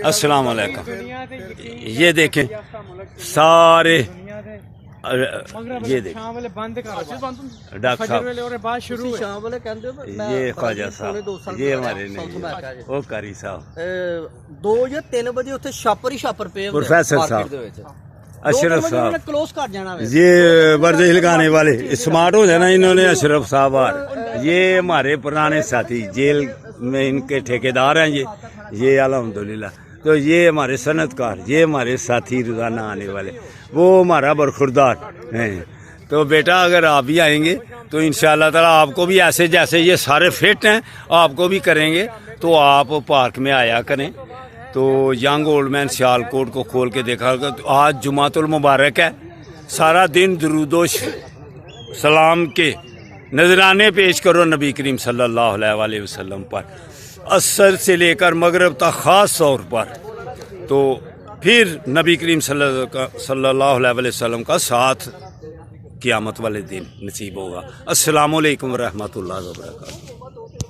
السلام علیکم. یہ دیکھیں سارے یہ دیکھیں ڈاکٹر صاحب یہ خواجہ صاحب یہ ہمارے نہیں وہ قاری صاحب 2 ਜਾਂ 3 ਵਜੇ ਉੱਥੇ ਛਾਪਰ ਹੀ ਛਾਪਰ ਪਏ ਹੁੰਦੇ پروفیسر صاحب اشرف صاحب کلوز کر جانا ہے. یہ ورزش لگانے والے اسمارٹ ہو جانا انہوں نے اشرف صاحب یہ ہمارے پرانے ساتھی جیل میں ان کے ٹھیکیدار ہیں یہ الحمدللہ. تو یہ ہمارے صنعت کار یہ ہمارے ساتھی روزانہ آنے والے وہ ہمارا برخوردار ہیں. تو بیٹا اگر آپ بھی آئیں گے تو انشاءاللہ تعالیٰ آپ کو بھی ایسے جیسے یہ سارے فٹ ہیں آپ کو بھی کریں گے. تو آپ پارک میں آیا کریں. تو ینگ اولڈ مین سیال کوٹ کو کھول کے دیکھا آج جمعۃ المبارک ہے. سارا دن درود و سلام کے نذرانے پیش کرو نبی کریم صلی اللہ علیہ وسلم پر عصر سے لے کر مغرب تک خاص طور پر. تو پھر نبی کریم صلی اللہ علیہ وسلم کا ساتھ قیامت والے دن نصیب ہوگا. السلام علیکم ورحمۃ اللہ وبرکاتہ.